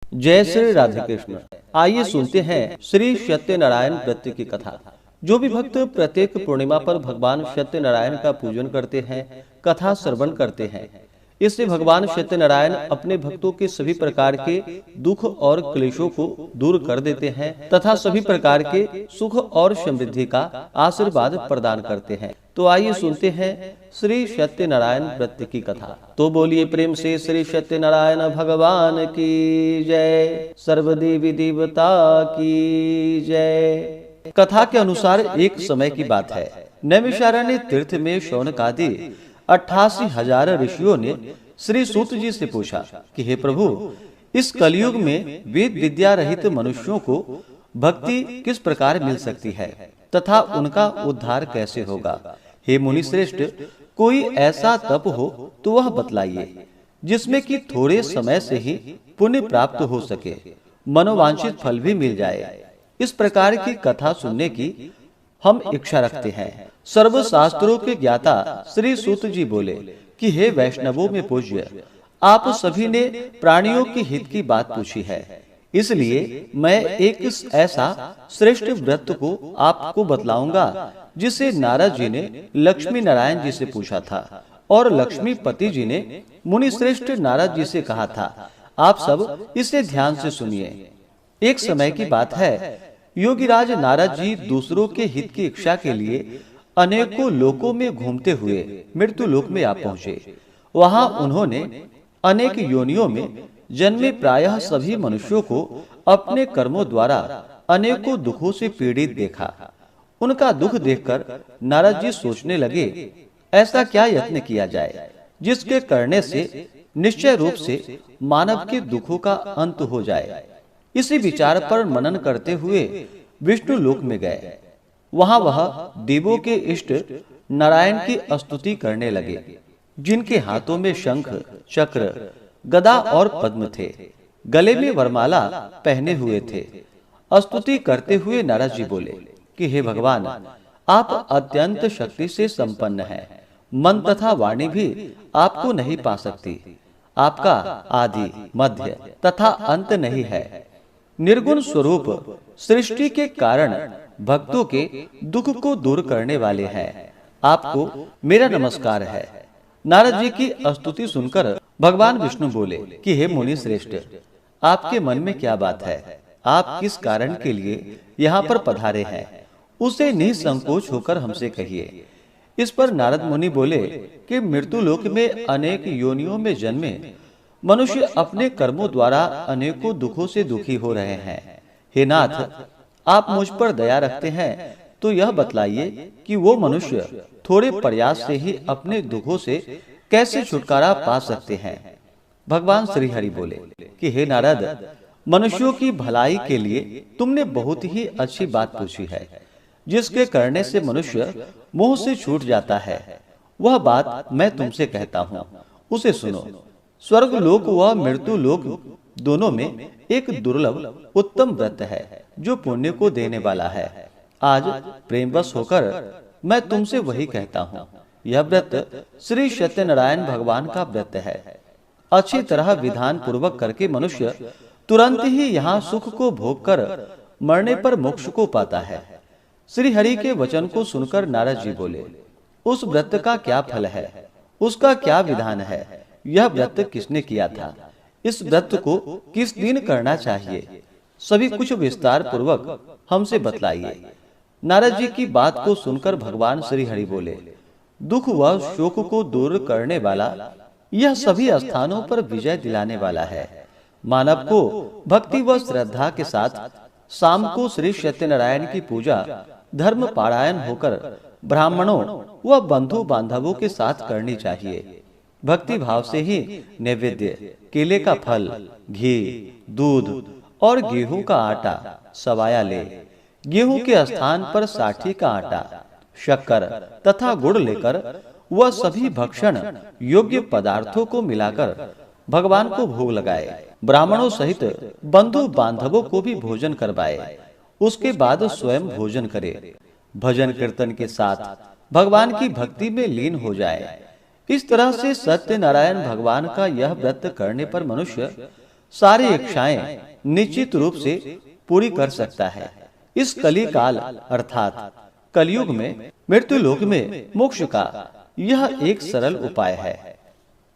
जय श्री राधे कृष्ण। आइए सुनते हैं श्री सत्यनारायण व्रत की कथा। जो भी भक्त प्रत्येक पूर्णिमा पर भगवान सत्यनारायण का पूजन करते हैं, कथा श्रवण करते हैं, इससे भगवान सत्यनारायण अपने भक्तों के सभी प्रकार के दुख और क्लेशों को दूर कर देते हैं तथा सभी प्रकार के सुख और समृद्धि का आशीर्वाद प्रदान करते हैं। तो आइए सुनते हैं श्री सत्यनारायण व्रत की कथा। तो बोलिए प्रेम से श्री सत्यनारायण भगवान की जय, सर्वदेवी देवता की जय। कथा के अनुसार एक समय की बात है। नैमिषारण्य तीर्थ में शौनकादि 88,000 ऋषियों ने श्री सूत जी से पूछा कि हे प्रभु, इस कलयुग में वेद विद्या रहित मनुष्यों को भक्ति किस प्रकार मिल सकती है तथा उनका उद्धार कैसे होगा। हे मुनि श्रेष्ठ, कोई ऐसा तप हो तो वह बतलाइए जिसमें कि थोड़े समय से ही पुण्य प्राप्त हो सके, मनोवांछित फल भी मिल जाए। इस प्रकार की कथा सुनने की हम इच्छा रखते हैं। सर्व शास्त्रों के ज्ञाता श्री सूत जी बोले कि हे वैष्णवों में पूज्य, आप सभी ने प्राणियों के हित की बात पूछी है, इसलिए मैं एक ऐसा श्रेष्ठ व्रत को आपको बतलाऊंगा जिसे नारद जी ने लक्ष्मी नारायण जी से पूछा था और लक्ष्मीपति जी ने मुनि श्रेष्ठ नारद जी से कहा था। आप सब इसे ध्यान से सुनिए। एक समय की बात है, योगीराज नारद जी दूसरों के हित की इच्छा के लिए अनेकों लोकों में घूमते हुए मृत्यु लोक में आ पहुंचे। वहां उन्होंने अनेक योनियों में जन्मे प्रायः सभी मनुष्यों को अपने कर्मों द्वारा अनेकों दुखों से पीड़ित देखा। उनका दुख देखकर नारद जी सोचने लगे, ऐसा क्या यत्न किया जाए जिसके करने से निश्चय रूप से मानव के दुखों का अंत हो जाए। इसी विचार पर मनन करते हुए विष्णु लोक में गए। वहां वह देवों के इष्ट नारायण की स्तुति करने लगे, जिनके हाथों में शंख, चक्र, गदा और पद्म थे, गले में वरमाला पहने हुए थे। स्तुति करते हुए नारद जी बोले कि हे भगवान, आप अत्यंत शक्ति से संपन्न हैं। मन तथा वाणी भी आपको नहीं पा सकती। आपका आदि, मध्य तथा अंत नहीं है। निर्गुण स्वरूप सृष्टि के कारण भक्तों के दुख को दूर करने वाले हैं। आपको मेरा नमस्कार है। नारद जी की स्तुति सुनकर भगवान विष्णु बोले कि हे मुनि श्रेष्ठ, आपके मन में क्या बात है? आप किस कारण के लिए यहाँ पर पधारे हैं, उसे निसंकोच होकर हमसे कहिए। इस पर नारद मुनि बोले कि मृत्यु लोक में अनेक योनियों में जन्मे मनुष्य अपने कर्मों द्वारा अनेकों दुखों से दुखी हो रहे हैं। हे नाथ, आप मुझ पर दया रखते हैं तो यह बतलाइए कि वो मनुष्य थोड़े प्रयास से ही अपने दुखों से कैसे छुटकारा पा सकते हैं। भगवान श्री हरि बोले कि हे नारद, मनुष्यों की भलाई के लिए तुमने बहुत ही अच्छी बात पूछी है। जिसके करने से मनुष्य मोह से छूट जाता है, वह बात मैं तुमसे कहता हूँ, उसे सुनो। स्वर्ग लोक व मृत्यु लोक दोनों में एक दुर्लभ उत्तम व्रत है जो पुण्य को देने वाला है। आज प्रेमवश होकर मैं तुमसे वही कहता हूँ। यह व्रत श्री सत्यनारायण भगवान का व्रत है। अच्छी तरह विधान पूर्वक करके मनुष्य तुरंत ही यहाँ सुख को भोग कर मरने पर मोक्ष को पाता है। श्री हरि के वचन को सुनकर नारद जी बोले, उस व्रत का क्या फल है, उसका क्या विधान है, यह व्रत किसने किया था, इस व्रत को किस दिन करना चाहिए, सभी कुछ विस्तार पूर्वक हमसे बतलाइए। नारद जी की बात को सुनकर भगवान श्री हरि बोले, दुख व शोक को दूर करने वाला, यह सभी स्थानों पर विजय दिलाने वाला है। मानव को भक्ति व श्रद्धा के साथ शाम को श्री सत्यनारायण की पूजा धर्म पारायण होकर ब्राह्मणों व बंधु बांधवों के साथ करनी चाहिए। भक्ति भाव से ही नैवेद्य, केले का फल, घी, दूध और गेहूं का आटा सवाया ले। गेहूं के स्थान पर साठी का आटा, शक्कर तथा गुड़ लेकर वह सभी भक्षण योग्य पदार्थों को मिलाकर भगवान को भोग लगाए। ब्राह्मणों सहित बंधु बांधवों को भी भोजन करवाए। उसके बाद स्वयं भोजन करे। भजन कीर्तन के साथ भगवान की भक्ति में लीन हो जाए। इस तरह से सत्यनारायण भगवान का यह व्रत करने पर मनुष्य सारी इच्छाएं निश्चित रूप से पूरी कर सकता है। इस कली काल अर्थात कलयुग में मृत्यु लोक में मोक्ष का यह एक सरल उपाय है।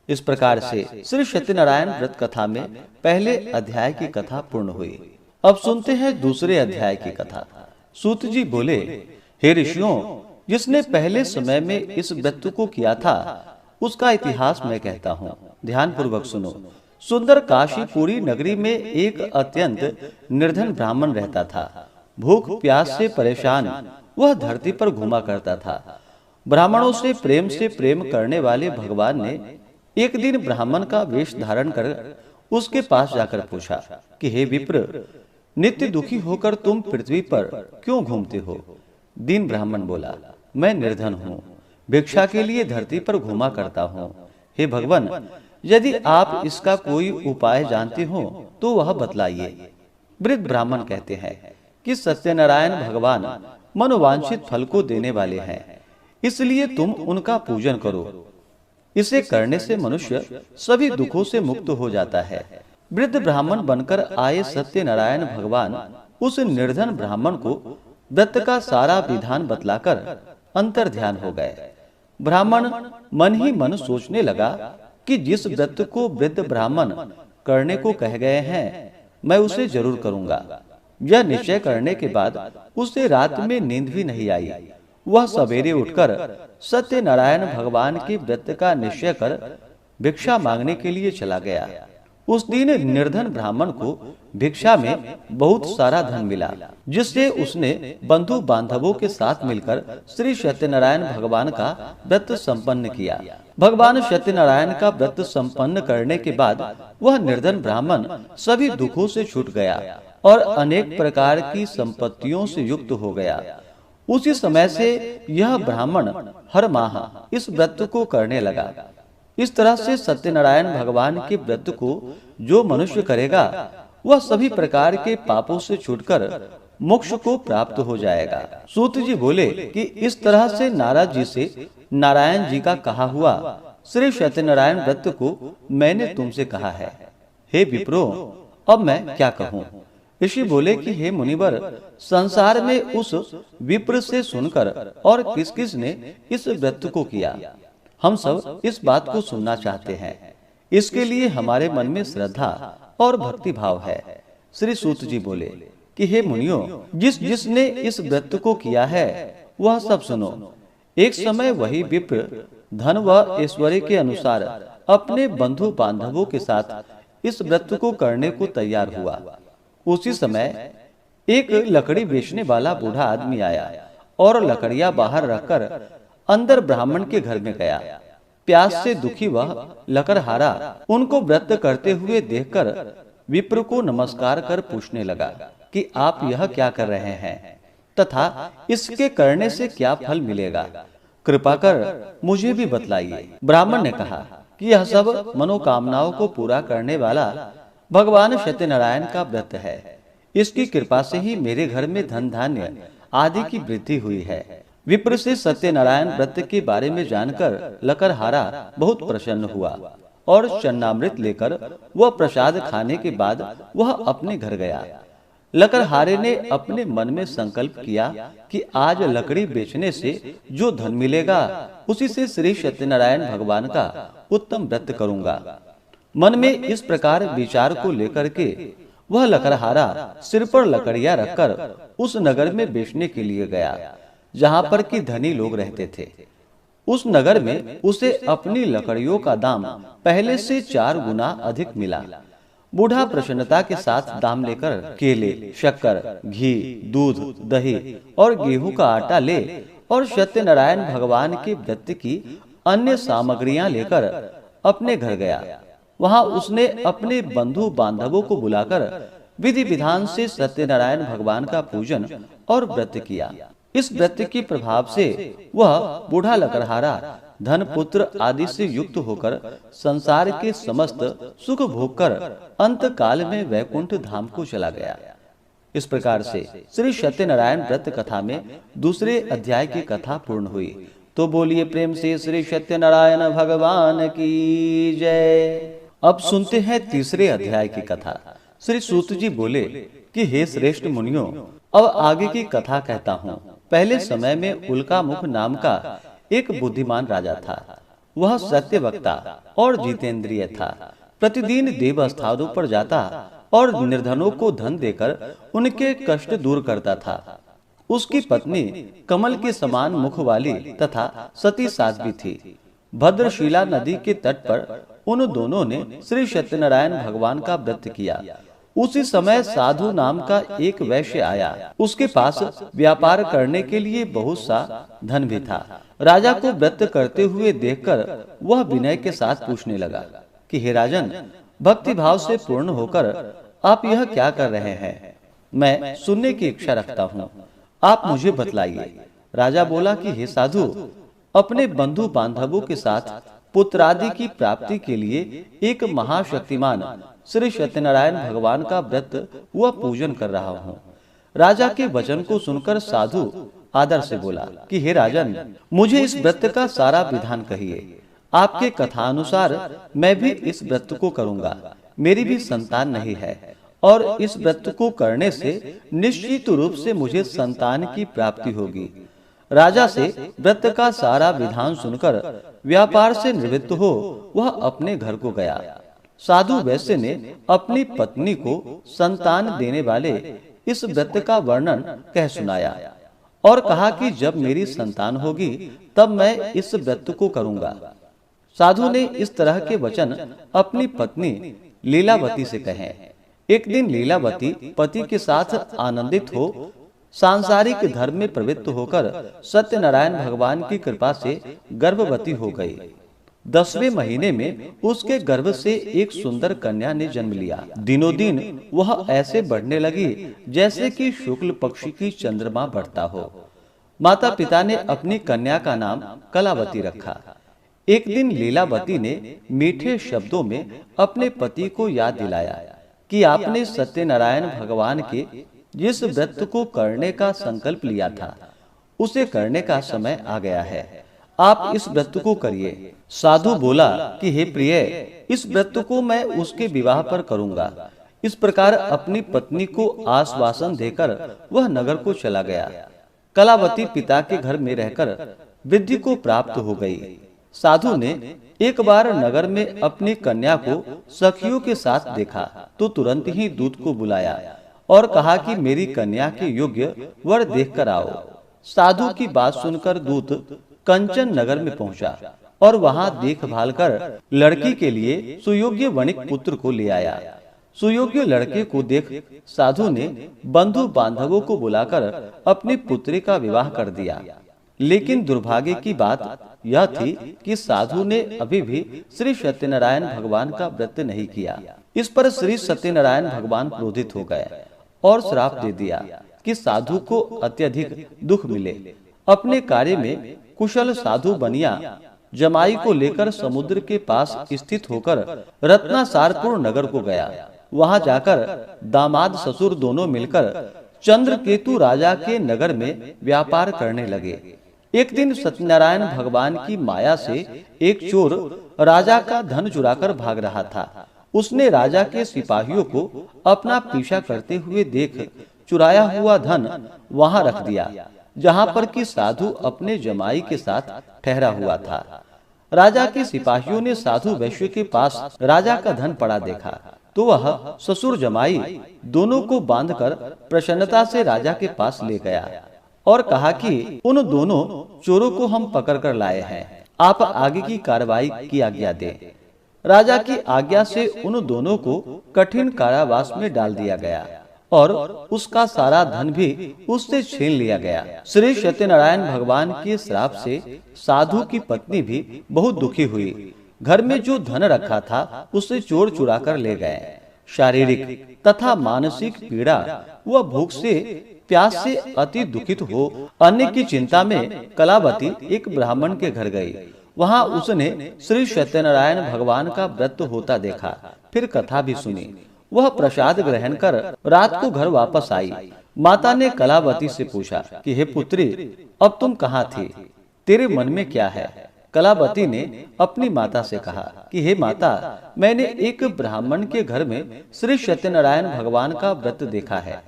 इस प्रकार से श्री सत्यनारायण व्रत कथा में पहले अध्याय की कथा पूर्ण हुई। अब सुनते हैं दूसरे अध्याय की कथा। सूत जी बोले, हे ऋषियों, जिसने पहले समय में इस व्रत को किया था उसका इतिहास मैं कहता हूँ, ध्यान पूर्वक सुनो। सुंदर काशीपुरी नगरी में एक अत्यंत निर्धन ब्राह्मण रहता था। भूख प्यास से परेशान वह धरती पर घूमा करता था। ब्राह्मणों से प्रेम करने वाले भगवान ने एक दिन ब्राह्मण का वेश धारण कर उसके पास जाकर पूछा कि हे विप्र, नित्य दुखी होकर तुम पृथ्वी पर क्यों घूमते हो? दीन ब्राह्मण बोला, मैं निर्धन हूँ, भिक्षा के लिए धरती पर घूमा करता हूँ। हे भगवान, यदि आप इसका कोई उपाय जानते हो तो वह बतलाइए। वृद्ध ब्राह्मण कहते हैं कि सत्यनारायण भगवान मनोवांछित फल को देने वाले हैं, इसलिए तुम उनका पूजन करो। इसे करने से मनुष्य सभी दुखों से मुक्त हो जाता है। वृद्ध ब्राह्मण बनकर आए सत्यनारायण भगवान उस निर्धन ब्राह्मण को व्रत का सारा विधान बतलाकर अंतर ध्यान हो गए। ब्राह्मण मन ही मन सोचने लगा कि जिस व्रत को वृद्ध ब्राह्मण करने को कह गए हैं मैं उसे जरूर करूंगा। यह निश्चय करने के बाद उसे रात में नींद भी नहीं आई। वह सवेरे उठकर सत्यनारायण भगवान के व्रत का निश्चय कर भिक्षा मांगने के लिए चला गया। उस दिन निर्धन ब्राह्मण को भिक्षा में बहुत सारा धन मिला, जिससे उसने बंधु बांधवों के साथ मिलकर श्री सत्यनारायण भगवान का व्रत संपन्न किया। भगवान सत्यनारायण का व्रत संपन्न करने के बाद वह निर्धन ब्राह्मण सभी दुखों से छूट गया और अनेक प्रकार की संपत्तियों से युक्त हो गया। उसी समय से यह ब्राह्मण हर माह इस व्रत को करने लगा। इस तरह से सत्यनारायण भगवान के व्रत को जो मनुष्य करेगा वह सभी प्रकार के पापों से छूटकर मोक्ष को प्राप्त हो जाएगा। सूत जी बोले कि इस तरह से नारद जी से नारायण जी का कहा हुआ श्री सत्यनारायण व्रत को मैंने तुमसे कहा है। हे विप्रो, अब मैं क्या कहूँ? ऋषि बोले कि हे मुनिवर, संसार में उस विप्र से सुनकर और किस किस ने इस व्रत को किया, हम सब इस बात को सुनना चाहते हैं। इसके लिए हमारे मन में श्रद्धा और भक्ति भाव है। श्री सूत जी बोले कि हे मुनियों, जिसने इस व्रत को किया है वह सब सुनो। एक समय वही विप्र धन व ऐश्वर्य के अनुसार अपने बंधु बांधवों के साथ इस व्रत को करने को तैयार हुआ। उसी समय एक लकड़ी बेचने वाला बूढ़ा आदमी आया और लकड़ियां बाहर रखकर अंदर ब्राह्मण के घर में गया। प्यास से दुखी वह लकड़हारा उनको व्रत करते हुए देखकर विप्र को नमस्कार कर पूछने लगा कि आप यह क्या कर रहे हैं तथा इसके करने से क्या फल मिलेगा, कृपा कर मुझे भी बतलाइए। ब्राह्मण ने कहा कि यह सब मनोकामनाओं को पूरा करने वाला भगवान सत्यनारायण का व्रत है। इसकी कृपा से ही मेरे घर में धन धान्य आदि की वृद्धि हुई है। विप्र से सत्यनारायण व्रत के बारे में जानकर लकड़हारा बहुत प्रसन्न हुआ और चन्नामृत लेकर वह प्रसाद खाने के बाद वह अपने घर गया। लकड़हारे ने अपने मन में संकल्प किया कि आज लकड़ी बेचने से जो धन मिलेगा उसी से श्री सत्यनारायण भगवान का उत्तम व्रत करूंगा। मन में इस प्रकार विचार को लेकर के वह लकड़हारा सिर पर लकड़ियां रखकर उस नगर में बेचने के लिए गया जहां पर कि धनी लोग रहते थे। उस नगर में उसे अपनी लकड़ियों का दाम पहले से 4 गुना अधिक मिला। बूढ़ा प्रसन्नता के साथ दाम लेकर केले, शक्कर, घी, दूध, दही और गेहूं का आटा ले और सत्यनारायण भगवान के व्रत की अन्य सामग्रियां लेकर अपने घर गया। वहां उसने अपने बंधु बांधवों को बुलाकर विधि विधान से सत्यनारायण भगवान का पूजन और व्रत किया। इस व्रत के प्रभाव से वह बूढ़ा लकड़हारा धन पुत्र आदि से युक्त होकर संसार के समस्त सुख भोग कर अंत काल में वैकुंठ धाम को चला गया। इस प्रकार से श्री सत्यनारायण व्रत कथा में दूसरे अध्याय की कथा पूर्ण हुई। तो बोलिए प्रेम से श्री सत्यनारायण भगवान की जय। अब सुनते हैं तीसरे अध्याय की कथा। श्री सूत जी बोले कि हे श्रेष्ठ मुनियों, अब आगे की कथा कहता हूँ। पहले समय में उल्कामुख नाम का एक बुद्धिमान राजा था। वह सत्य वक्ता और जितेंद्रिय था। प्रतिदिन देव स्थानों पर जाता और निर्धनों को धन देकर उनके कष्ट दूर करता था। उसकी पत्नी कमल के समान मुख वाली तथा सती साध्वी थी। भद्रशिला नदी के तट पर उन दोनों ने श्री सत्यनारायण भगवान का व्रत किया। उसी समय साधु नाम का एक वैश्य आया। उसके पास व्यापार करने के लिए बहुत सा धन भी था। राजा को व्रत करते हुए देखकर वह विनय के साथ पूछने लगा कि हे राजन, भक्ति भाव से पूर्ण होकर आप यह क्या कर रहे हैं? मैं सुनने की इच्छा रखता हूँ, आप मुझे बतलाइए। राजा बोला कि हे साधु, अपने बंधु बांधवों के साथ पुत्रादि की प्राप्ति के लिए एक महाशक्तिमान श्री सत्यनारायण भगवान का व्रत व पूजन कर रहा हूँ। राजा के वचन को सुनकर साधु आदर से बोला कि हे राजन, मुझे इस व्रत का सारा विधान कहिए। आपके कथानुसार मैं भी इस व्रत को करूँगा। मेरी भी संतान नहीं है और इस व्रत को करने से निश्चित रूप से मुझे संतान की प्राप्ति होगी। राजा से व्रत का सारा विधान सुनकर व्यापार से निवृत्त हो वह अपने घर को गया। साधु वैश्य ने अपनी पत्नी को संतान देने वाले इस व्रत का वर्णन कह सुनाया और कहा कि जब मेरी संतान होगी तब मैं इस व्रत को करूंगा। साधु ने इस तरह के वचन अपनी पत्नी लीलावती से कहे। एक दिन लीलावती पति के साथ आनंदित हो सांसारिक धर्म में प्रवृत्त होकर सत्यनारायण भगवान की कृपा से गर्भवती हो गई। 10वें महीने में उसके गर्भ से एक सुंदर कन्या ने जन्म लिया। दिनों दिन वह ऐसे बढ़ने लगी जैसे कि शुक्ल पक्ष की चंद्रमा बढ़ता हो। माता पिता ने अपनी कन्या का नाम कलावती रखा। एक दिन लीलावती ने मीठे शब्दों में अपने पति को याद दिलाया कि आपने सत्यनारायण भगवान के जिस व्रत को करने का संकल्प लिया था उसे करने का समय आ गया है। आप इस व्रत को करिए। साधु बोला कि हे प्रिय, इस व्रत को मैं उसके विवाह पर करूंगा। इस प्रकार अपनी पत्नी को आश्वासन देकर वह नगर को चला गया। कलावती पिता के घर में रहकर वृद्धि को प्राप्त हो गई। साधु ने एक बार नगर में अपनी कन्या को सखियों के साथ देखा तो तुरंत ही दूत को बुलाया और कहा कि मेरी कन्या के योग्य वर देखकर आओ। साधु की बात सुनकर दूत कंचन नगर में पहुंचा और वहां देखभाल कर लड़की के लिए सुयोग्य वणिक पुत्र को ले आया। सुयोग्य लड़के को देख साधु ने बंधु बांधवों को बुलाकर अपनी पुत्री का विवाह कर दिया। लेकिन दुर्भाग्य की बात यह थी कि साधु ने अभी भी श्री सत्यनारायण भगवान का व्रत नहीं किया। इस पर श्री सत्यनारायण भगवान क्रोधित हो गए और श्राप दे दिया कि साधु को अत्यधिक दुख मिले। अपने कार्य में कुशल साधु बनिया जमाई को लेकर समुद्र के पास स्थित होकर रत्नासारपुर नगर को गया। वहां जाकर दामाद ससुर दोनों मिलकर चंद्रकेतु राजा के नगर में व्यापार करने लगे। एक दिन सत्यनारायण भगवान की माया से एक चोर राजा का धन चुराकर भाग रहा था। उसने राजा के सिपाहियों को अपना पीछा करते हुए देख चुराया हुआ धन वहां रख दिया जहां पर कि साधु अपने जमाई के साथ ठहरा हुआ था। राजा के सिपाहियों ने साधु वैश्य के पास राजा का धन पड़ा देखा तो वह ससुर जमाई दोनों को बांधकर प्रसन्नता से राजा के पास ले गया और कहा कि उन दोनों चोरों को हम पकड़ कर लाए हैं, आप आगे की कार्रवाई की आज्ञा दें। राजा की आज्ञा से उन दोनों को कठिन कारावास में डाल दिया गया और उसका सारा धन भी उससे छीन लिया गया। श्री सत्यनारायण भगवान के श्राप से साधु की पत्नी भी बहुत दुखी हुई। घर में जो धन रखा था उसे चोर चुरा कर ले गए। शारीरिक तथा मानसिक पीड़ा व भूख से प्यास से अति दुखित हो अन्य की चिंता में कलावती एक ब्राह्मण के घर गई। वहां उसने श्री सत्यनारायण भगवान का व्रत होता देखा, फिर कथा भी सुनी। वह प्रसाद ग्रहण कर रात को घर वापस आई। माता ने कलावती से पूछा कि हे पुत्री, अब तुम कहाँ थी? तेरे मन में क्या है? कलावती ने अपनी माता से कहा कि हे माता, मैंने एक ब्राह्मण के घर में श्री सत्यनारायण भगवान का व्रत देखा है।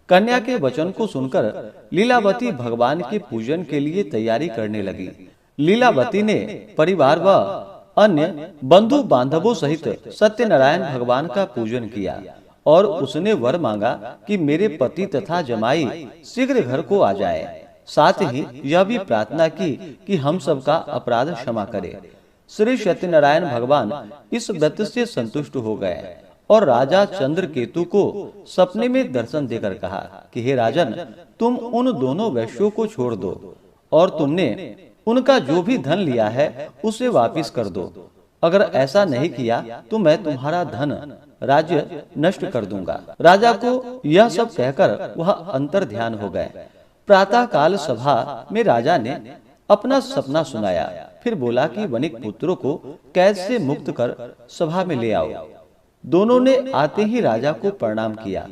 कन्या के वचन को सुनकर लीलावती भगवान के पूजन के लिए तैयारी करने लगी। लीलावती ने परिवार व अन्य बंधु बांधवों सहित सत्यनारायण भगवान का पूजन किया और उसने वर मांगा कि मेरे पति तथा जमाई शीघ्र घर को आ जाए। साथ ही यह भी प्रार्थना की कि हम सबका अपराध क्षमा करे। श्री सत्यनारायण भगवान इस व्रत से संतुष्ट हो गए और राजा चंद्रकेतु को सपने में दर्शन देकर कहा कि हे राजन, तुम उन दोनों वैश्यों को छोड़ दो और तुमने उनका जो भी धन लिया है उसे वापस कर दो। अगर ऐसा नहीं किया तो मैं तुम्हारा धन राज्य नष्ट कर दूंगा। राजा को यह सब कहकर वह अंतर ध्यान हो गए। प्रातः काल सभा में राजा ने अपना सपना सुनाया, फिर बोला कि वणिक पुत्रों को कैद से मुक्त कर सभा में ले आओ। दोनों ने आते ही राजा को प्रणाम किया।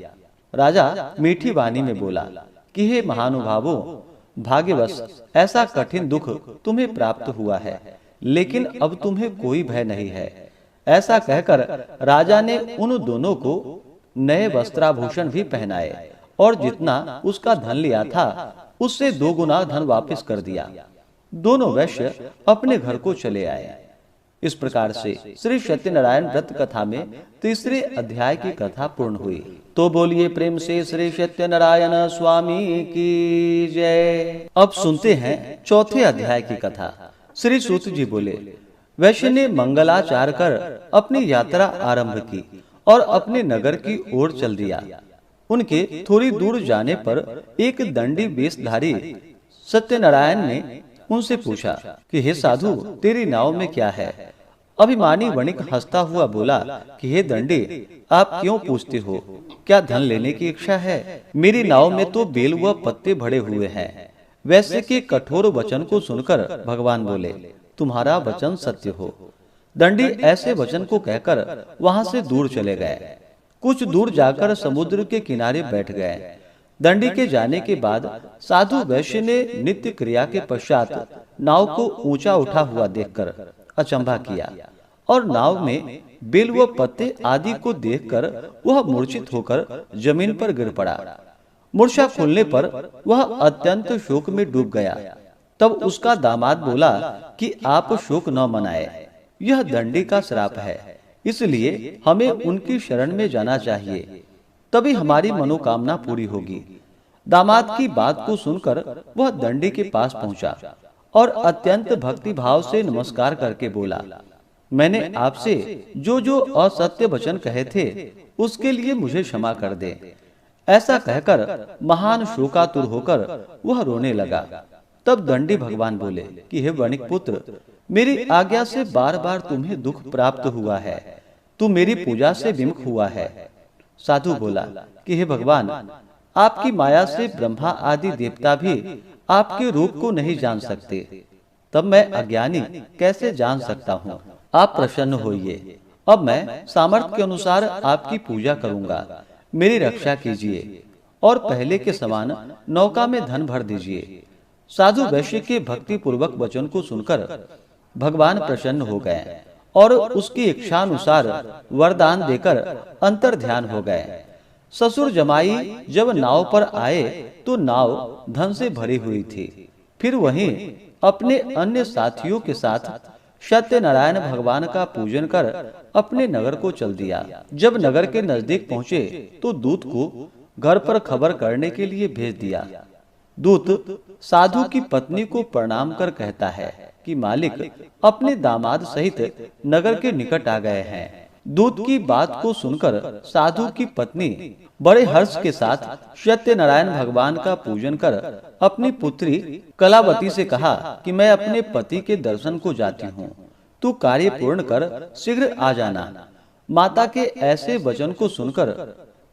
राजा मीठी वाणी में बोला कि हे महानुभावों, भाग्यवश ऐसा कठिन दुख तुम्हें प्राप्त हुआ है, लेकिन अब तुम्हें कोई भय नहीं है। ऐसा कहकर राजा ने उन दोनों को नए वस्त्राभूषण भी पहनाए और जितना उसका धन लिया था उससे 2 गुना धन वापस कर दिया। दोनों वैश्य अपने घर को चले आए। इस प्रकार से श्री सत्यनारायण व्रत कथा में तीसरे अध्याय की कथा पूर्ण हुई। तो बोलिए प्रेम से श्री सत्यनारायण स्वामी की जय। अब सुनते हैं चौथे अध्याय की कथा। श्री सूत जी बोले, वैश्य ने मंगलाचार कर अपनी यात्रा आरंभ की और अपने नगर की ओर चल दिया। उनके थोड़ी दूर जाने पर एक दंडी वेशधारी सत्यनारायण ने उनसे पूछा कि हे साधु, तेरी नाव में क्या है? अभिमानी वणिक हंसता हुआ बोला कि हे दंडी, आप क्यों पूछते हो? क्या धन लेने की इच्छा है? मेरी नाव में तो बेल व पत्ते भरे हुए हैं। वैसे के कठोर वचन को सुनकर भगवान बोले, तुम्हारा वचन सत्य हो। दंडी ऐसे वचन को कहकर वहां से दूर चले गए। कुछ दूर जाकर समुद्र के किनारे बैठ गए। दंडी के जाने के बाद साधु वैश्य ने नित्य क्रिया के पश्चात नाव को ऊंचा उठा हुआ देखकर अचंभा किया और नाव में बेल व पत्ते आदि को देखकर वह मूर्छित होकर जमीन पर गिर पड़ा। मूर्छा खुलने पर वह अत्यंत शोक में डूब गया। तब उसका दामाद बोला कि आप शोक न मनाए, यह दंडी का श्राप है, इसलिए हमें उनकी शरण में जाना चाहिए, तभी हमारी मनोकामना पूरी होगी। दामाद की बात को सुनकर वह दंडी के पास पहुंचा और अत्यंत भक्ति भाव से नमस्कार करके बोला, मैंने आपसे जो जो असत्य वचन कहे थे उसके लिए मुझे क्षमा कर दे। ऐसा कहकर महान शोकातुर होकर वह रोने लगा। तब दंडी भगवान बोले कि हे वणिक पुत्र, मेरी आज्ञा से बार बार तुम्हें दुख प्राप्त हुआ है, तू मेरी पूजा से विमुख हुआ है। साधु बोला कि हे भगवान, आपकी माया से ब्रह्मा आदि देवता भी आपके रूप को नहीं जान सकते, तब मैं अज्ञानी कैसे जान सकता हूँ? आप प्रसन्न होइए। अब मैं सामर्थ्य के अनुसार आपकी पूजा करूंगा, मेरी रक्षा कीजिए और पहले के समान नौका में धन भर दीजिए। साधु वैश्य के भक्ति पूर्वक वचन को सुनकर भगवान प्रसन्न हो गए और उसकी इच्छानुसार वरदान देकर अंतर ध्यान हो गए। ससुर जमाई जब नाव पर आए तो नाव धन से भरी हुई थी। फिर वहीं अपने अन्य साथियों के साथ सत्यनारायण भगवान का पूजन कर अपने नगर को चल दिया। जब नगर के नजदीक पहुँचे तो दूत को घर पर खबर करने के लिए भेज दिया। दूत साधु की पत्नी को प्रणाम कर कहता है कि मालिक अपने दामाद सहित नगर के निकट आ गए हैं। दूत की बात को सुनकर साधु की पत्नी बड़े हर्ष के साथ सत्यनारायण भगवान का पूजन कर अपनी पुत्री कलावती से कहा कि मैं अपने पति के दर्शन को जाती हूँ, तू कार्य पूर्ण कर शीघ्र आ जाना। माता के ऐसे वचन को सुनकर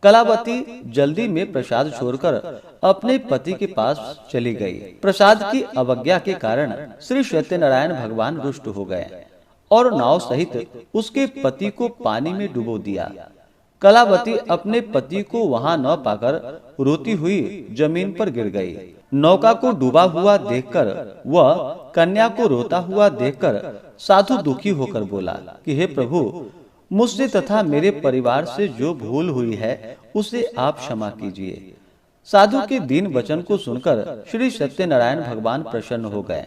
कलावती जल्दी में प्रसाद छोड़कर अपने पति के पास चली गई। प्रसाद की अवज्ञा के कारण श्री सत्यनारायण भगवान रुष्ट हो गए और नाव सहित उसके पति को पानी में डुबो दिया। कलावती अपने पति को वहां न पाकर रोती हुई जमीन पर गिर गई। नौका को डूबा हुआ देखकर वह कन्या को रोता हुआ देखकर साधु दुखी होकर बोला कि हे प्रभु, मुझसे तथा मेरे परिवार से जो भूल हुई है उसे आप क्षमा कीजिए। साधु के दीन वचन को सुनकर श्री सत्यनारायण भगवान प्रसन्न हो गए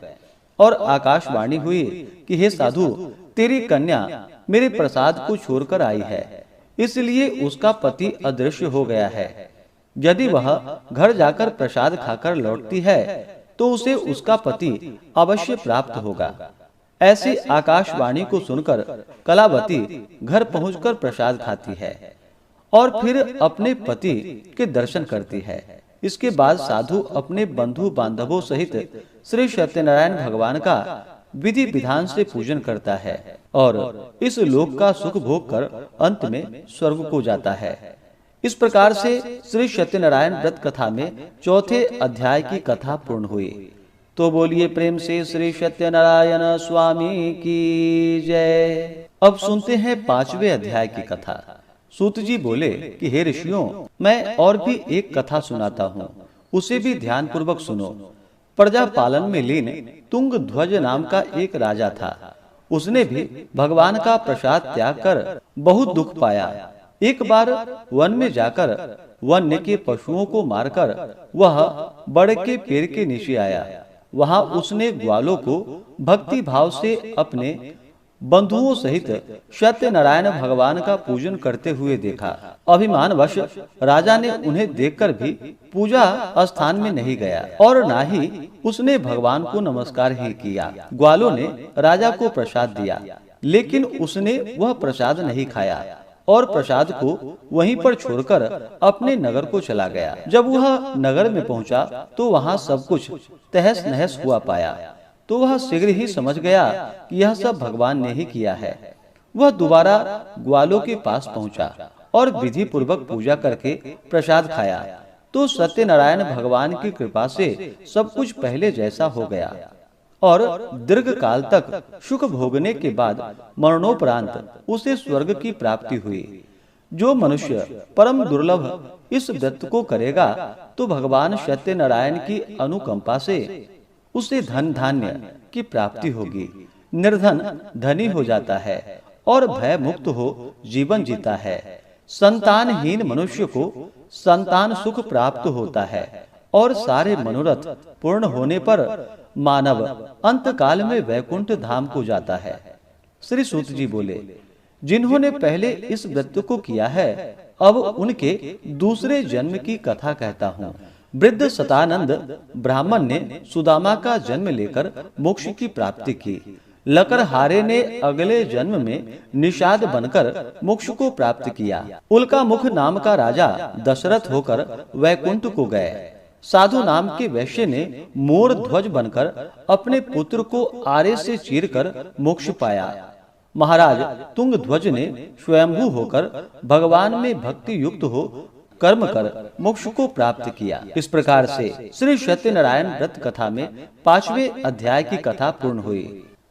और आकाशवाणी हुई कि हे साधु, तेरी कन्या मेरे प्रसाद को छोड़कर आई है, इसलिए उसका पति अदृश्य हो गया है। यदि वह घर जाकर प्रसाद खाकर लौटती है तो उसे उसका पति अवश्य प्राप्त होगा। ऐसी आकाशवाणी को सुनकर कलावती घर पहुंचकर प्रसाद खाती है और फिर अपने पति के दर्शन करती है। इसके बाद साधु अपने बंधु बांधवों सहित श्री सत्यनारायण भगवान का विधि विधान से पूजन करता है और इस लोक का सुख भोग कर अंत में स्वर्ग को जाता है। इस प्रकार से श्री सत्यनारायण व्रत कथा में चौथे अध्याय की कथा पूर्ण हुई। तो बोलिए प्रेम से श्री सत्यनारायण स्वामी की जय। अब सुनते हैं 5वें अध्याय की कथा। सूत जी बोले कि हे ऋषियों, मैं और भी एक कथा सुनाता हूँ, उसे भी ध्यान पूर्वक सुनो। प्रजा पालन में लीन तुंग ध्वज नाम का एक राजा था। उसने भी भगवान का प्रसाद त्याग कर बहुत दुख पाया। एक बार वन में जाकर वन्य के पशुओं को मारकर वह बड़ के पेड़ के नीचे आया। वहां उसने ग्वालों को भक्ति भाव से अपने बंधुओं सहित सत्यनारायण भगवान का पूजन करते हुए देखा। अभिमानवश राजा ने उन्हें देखकर भी पूजा स्थान में नहीं गया और ना ही उसने भगवान को नमस्कार ही किया। ग्वालों ने राजा को प्रसाद दिया, लेकिन उसने वह प्रसाद नहीं खाया और प्रसाद को वहीं पर छोड़कर अपने नगर को चला गया। जब वह नगर में पहुंचा तो वहां सब कुछ तहस नहस हुआ पाया, तो वह शीघ्र ही समझ गया कि यह सब भगवान ने ही किया है। वह दोबारा ग्वालों के पास पहुंचा और विधि पूर्वक पूजा करके प्रसाद खाया, तो सत्यनारायण भगवान की कृपा से सब कुछ पहले जैसा हो गया और दीर्घ काल तक सुख भोगने के बाद मरणोपरांत उसे स्वर्ग की प्राप्ति हुई। जो मनुष्य परम दुर्लभ इस व्रत को करेगा तो भगवान सत्यनारायण की अनुकंपा से उसे धन धान्य की प्राप्ति होगी, निर्धन धनी हो जाता है और भय मुक्त हो जीवन जीता है। संतानहीन मनुष्य को संतान सुख प्राप्त होता है और सारे मनोरथ पूर्ण होने पर मानव अंत काल में वैकुंठ धाम को जाता है। श्री सूत जी बोले, जिन्होंने पहले इस व्रत को किया है, अब उनके दूसरे जन्म की कथा कहता हूँ। वृद्ध सतानंद ब्राह्मण ने सुदामा का जन्म लेकर मोक्ष की प्राप्ति की। लकड़हारे ने अगले जन्म में निषाद बनकर मोक्ष को प्राप्त किया। उल्का मुख नाम का राजा दशरथ होकर वैकुंठ को गए। साधु नाम के वैश्य ने मोर ध्वज बनकर अपने पुत्र को आरे से चीरकर मोक्ष पाया। महाराज तुंग ध्वज ने स्वयंभू होकर भगवान में भक्ति युक्त हो कर्म कर मोक्ष को प्राप्त किया। इस प्रकार से श्री सत्यनारायण व्रत कथा में 5वें अध्याय की कथा पूर्ण हुई।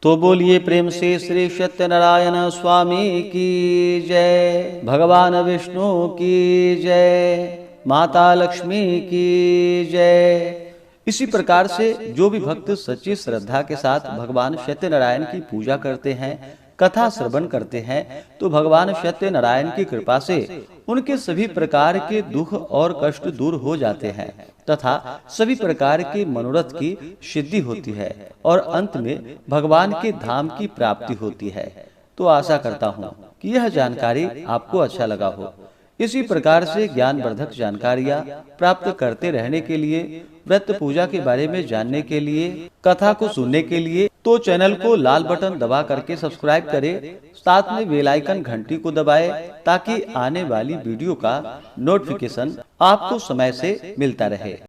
तो बोलिए प्रेम से श्री सत्यनारायण स्वामी की जय। भगवान विष्णु की जय। माता लक्ष्मी की जय। इसी प्रकार से जो भी भक्त सच्ची श्रद्धा के साथ भगवान सत्यनारायण की पूजा करते हैं, कथा श्रवण करते हैं, तो भगवान सत्यनारायण की कृपा से उनके सभी प्रकार के दुख और कष्ट दूर हो जाते हैं तथा सभी प्रकार के मनोरथ की सिद्धि होती है और अंत में भगवान के धाम की प्राप्ति होती है। तो आशा करता हूँ कि यह जानकारी आपको अच्छा लगा हो। इसी प्रकार से ज्ञानवर्धक जानकारियाँ प्राप्त करते रहने के लिए, व्रत पूजा के बारे में जानने के लिए, कथा को सुनने के लिए तो चैनल को लाल बटन दबा करके सब्सक्राइब करें, साथ में बेल आइकन घंटी को दबाएं ताकि आने वाली वीडियो का नोटिफिकेशन आपको समय से मिलता रहे।